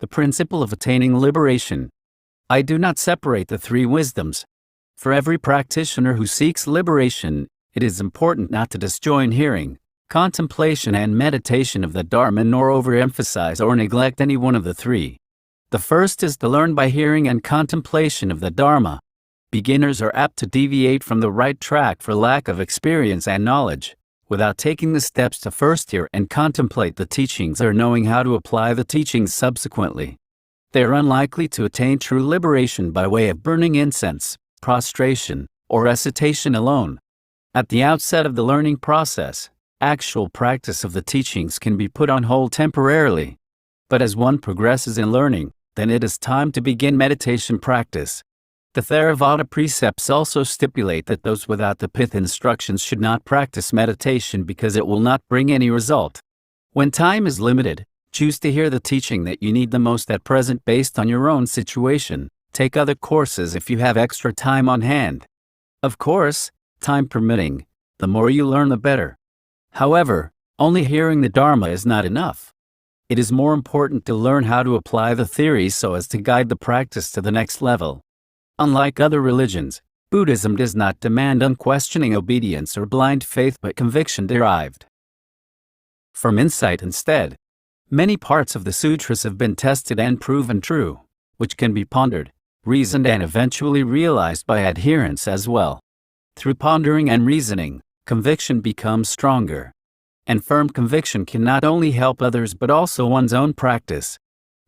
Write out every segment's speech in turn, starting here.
the principle of attaining liberation. I do not separate the three wisdoms. For every practitioner who seeks liberation, it is important not to disjoin hearing, contemplation and meditation of the Dharma nor overemphasize or neglect any one of the three. The first is to learn by hearing and contemplation of the Dharma. Beginners are apt to deviate from the right track for lack of experience and knowledge, without taking the steps to first hear and contemplate the teachings or knowing how to apply the teachings subsequently. They are unlikely to attain true liberation by way of burning incense, prostration, or recitation alone. At the outset of the learning process, actual practice of the teachings can be put on hold temporarily. But as one progresses in learning, then it is time to begin meditation practice. The Theravada precepts also stipulate that those without the pith instructions should not practice meditation because it will not bring any result. When time is limited, choose to hear the teaching that you need the most at present based on your own situation. Take other courses if you have extra time on hand. Of course, time permitting, the more you learn the better. However, only hearing the Dharma is not enough. It is more important to learn how to apply the theories so as to guide the practice to the next level. Unlike other religions, Buddhism does not demand unquestioning obedience or blind faith but conviction derived from insight instead. Many parts of the sutras have been tested and proven true, which can be pondered, reasoned and eventually realized by adherents as well. Through pondering and reasoning, conviction becomes stronger. And firm conviction can not only help others but also one's own practice.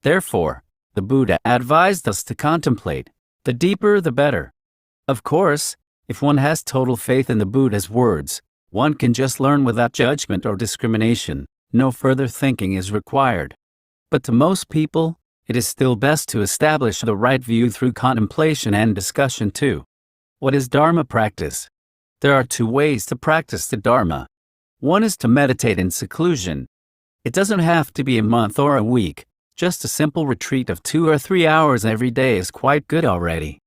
Therefore, the Buddha advised us to contemplate, the deeper the better. Of course, if one has total faith in the Buddha's words, one can just learn without judgment or discrimination, no further thinking is required. But to most people, it is still best to establish the right view through contemplation and discussion too. What is Dharma practice? There are two ways to practice the Dharma. One is to meditate in seclusion. It doesn't have to be a month or a week, just a simple retreat of 2 or 3 hours every day is quite good already.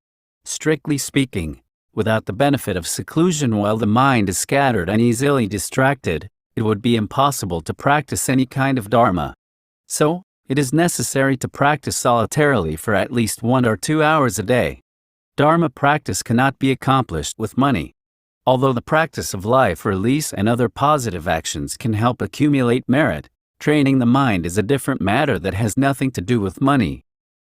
Strictly speaking, without the benefit of seclusion while the mind is scattered and easily distracted, it would be impossible to practice any kind of Dharma. So, it is necessary to practice solitarily for at least 1 or 2 hours a day. Dharma practice cannot be accomplished with money. Although the practice of life release and other positive actions can help accumulate merit, training the mind is a different matter that has nothing to do with money.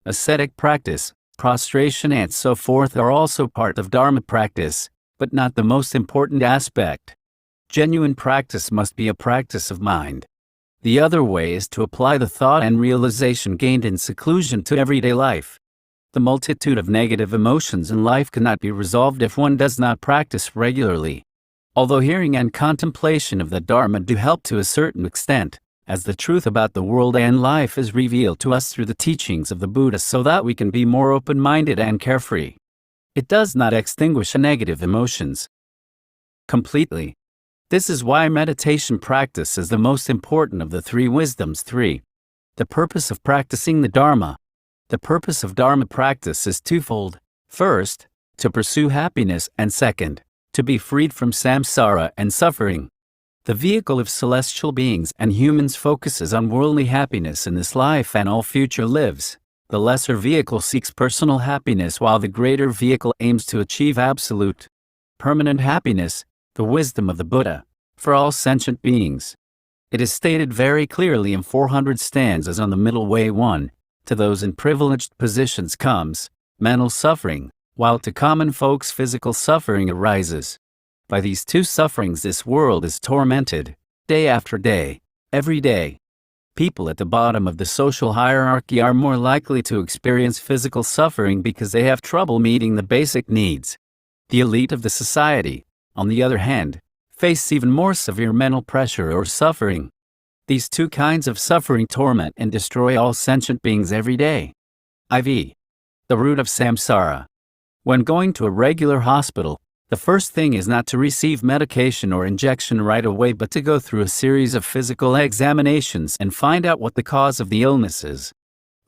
Ascetic practice, prostration and so forth are also part of Dharma practice, but not the most important aspect. Genuine practice must be a practice of mind. The other way is to apply the thought and realization gained in seclusion to everyday life. The multitude of negative emotions in life cannot be resolved if one does not practice regularly. Although hearing and contemplation of the Dharma do help to a certain extent, as the truth about the world and life is revealed to us through the teachings of the Buddha so that we can be more open-minded and carefree. It does not extinguish negative emotions completely. This is why meditation practice is the most important of the three wisdoms. 3. The purpose of practicing the Dharma. The purpose of Dharma practice is twofold. First, to pursue happiness, and second, to be freed from samsara and suffering. The vehicle of celestial beings and humans focuses on worldly happiness in this life and all future lives. The lesser vehicle seeks personal happiness while the greater vehicle aims to achieve absolute, permanent happiness, the wisdom of the Buddha, for all sentient beings. It is stated very clearly in 400 stanzas on the middle way. 1. To those in privileged positions comes mental suffering, while to common folks physical suffering arises. By these two sufferings this world is tormented, day after day, every day. People at the bottom of the social hierarchy are more likely to experience physical suffering because they have trouble meeting the basic needs. The elite of the society, on the other hand, face even more severe mental pressure or suffering. These two kinds of suffering torment and destroy all sentient beings every day. IV. The root of samsara. When going to a regular hospital, the first thing is not to receive medication or injection right away but to go through a series of physical examinations and find out what the cause of the illness is.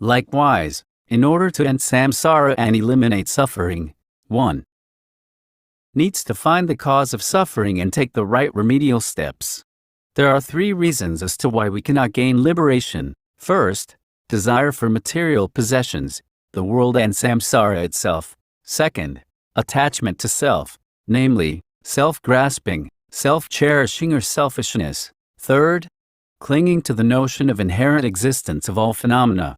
Likewise, in order to end samsara and eliminate suffering, 1. Needs to find the cause of suffering and take the right remedial steps. There are 3 reasons as to why we cannot gain liberation. First, desire for material possessions, the world and samsara itself. Second, attachment to self, namely, self-grasping, self-cherishing or selfishness. Third, clinging to the notion of inherent existence of all phenomena.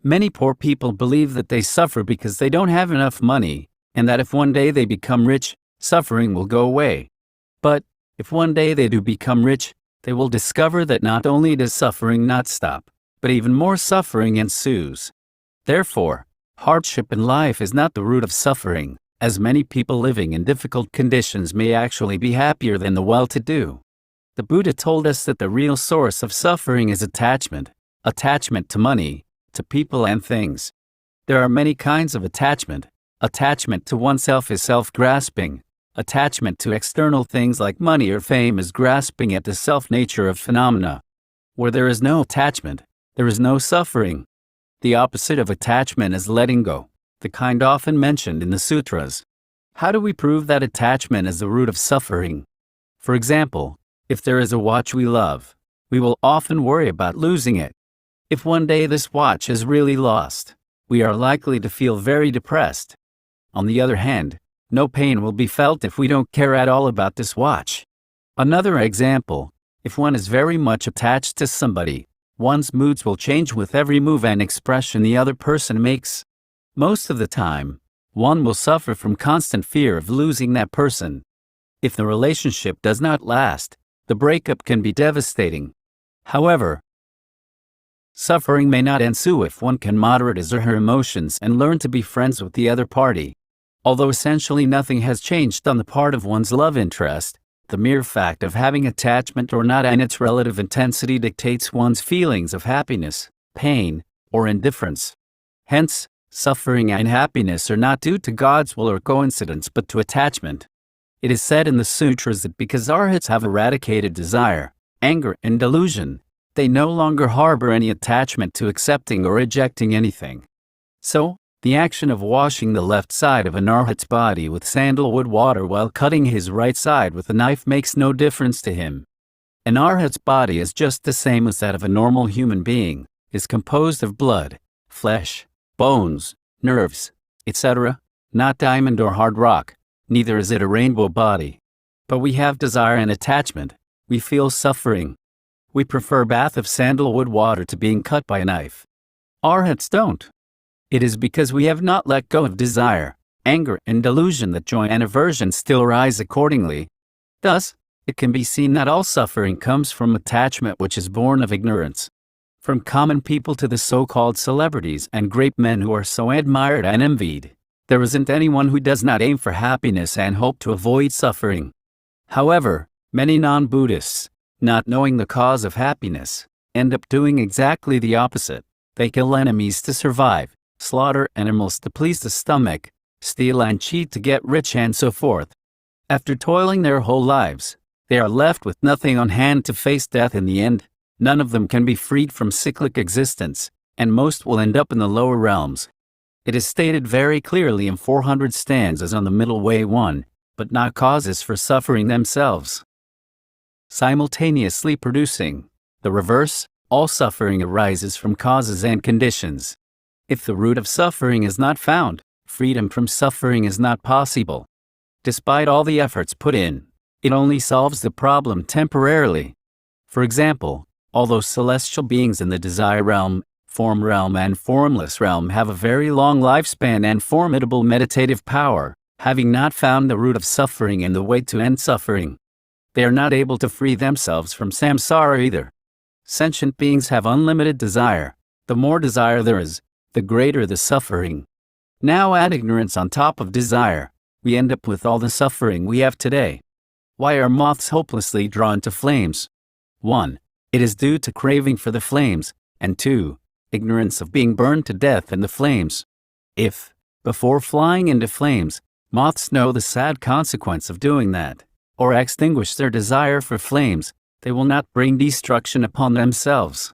Many poor people believe that they suffer because they don't have enough money, and that if one day they become rich, suffering will go away. But, if one day they do become rich, they will discover that not only does suffering not stop, but even more suffering ensues. Therefore, hardship in life is not the root of suffering, as many people living in difficult conditions may actually be happier than the well-to-do. The Buddha told us that the real source of suffering is attachment to money, to people and things. There are many kinds of attachment. Attachment to oneself is self-grasping. Attachment to external things like money or fame is grasping at the self-nature of phenomena. Where there is no attachment, there is no suffering. The opposite of attachment is letting go, the kind often mentioned in the sutras. How do we prove that attachment is the root of suffering? For example, if there is a watch we love, we will often worry about losing it. If one day this watch is really lost, we are likely to feel very depressed. On the other hand, no pain will be felt if we don't care at all about this watch. Another example, if one is very much attached to somebody, one's moods will change with every move and expression the other person makes. Most of the time, one will suffer from constant fear of losing that person. If the relationship does not last, the breakup can be devastating. However, suffering may not ensue if one can moderate his or her emotions and learn to be friends with the other party. Although essentially nothing has changed on the part of one's love interest, the mere fact of having attachment or not and its relative intensity dictates one's feelings of happiness, pain, or indifference. Hence, suffering and happiness are not due to God's will or coincidence but to attachment. It is said in the sutras that because arhats have eradicated desire, anger, and delusion, they no longer harbor any attachment to accepting or rejecting anything. So, the action of washing the left side of an arhat's body with sandalwood water while cutting his right side with a knife makes no difference to him. An arhat's body is just the same as that of a normal human being, is composed of blood, flesh, bones, nerves, etc., not diamond or hard rock, neither is it a rainbow body. But we have desire and attachment, we feel suffering. We prefer a bath of sandalwood water to being cut by a knife. Arhats don't. It is because we have not let go of desire, anger, and delusion that joy and aversion still rise accordingly. Thus, it can be seen that all suffering comes from attachment which is born of ignorance. From common people to the so-called celebrities and great men who are so admired and envied, there isn't anyone who does not aim for happiness and hope to avoid suffering. However, many non-Buddhists, not knowing the cause of happiness, end up doing exactly the opposite. They kill enemies to survive, slaughter animals to please the stomach, steal and cheat to get rich and so forth. After toiling their whole lives, they are left with nothing on hand to face death in the end. None of them can be freed from cyclic existence, and most will end up in the lower realms. It is stated very clearly in 400 stanzas on the Middle Way 1, but not causes for suffering themselves. Simultaneously producing. The reverse, all suffering arises from causes and conditions. If the root of suffering is not found, freedom from suffering is not possible. Despite all the efforts put in, it only solves the problem temporarily. For example, although celestial beings in the desire realm, form realm and formless realm have a very long lifespan and formidable meditative power, having not found the root of suffering and the way to end suffering, they are not able to free themselves from samsara either. Sentient beings have unlimited desire. The more desire there is, the greater the suffering. Now add ignorance on top of desire, we end up with all the suffering we have today. Why are moths hopelessly drawn to flames? 1. It is due to craving for the flames, and 2. Ignorance of being burned to death in the flames. If, before flying into flames, moths know the sad consequence of doing that, or extinguish their desire for flames, they will not bring destruction upon themselves.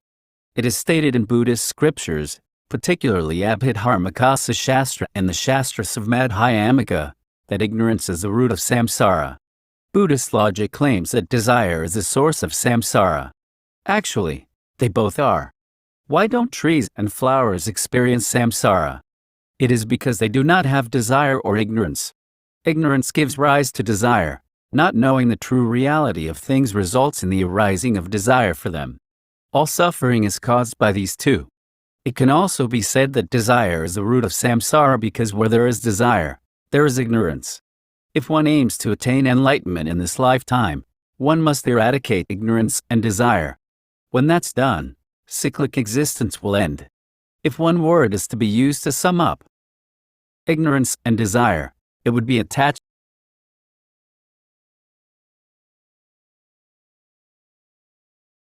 It is stated in Buddhist scriptures, particularly Abhidharmakasa Shastra and the Shastras of Madhyamaka, that ignorance is the root of samsara. Buddhist logic claims that desire is the source of samsara. Actually, they both are. Why don't trees and flowers experience samsara? It is because they do not have desire or ignorance. Ignorance gives rise to desire. Not knowing the true reality of things results in the arising of desire for them. All suffering is caused by these two. It can also be said that desire is the root of samsara because where there is desire, there is ignorance. If one aims to attain enlightenment in this lifetime, one must eradicate ignorance and desire. When that's done, cyclic existence will end. If one word is to be used to sum up ignorance and desire, it would be attachment.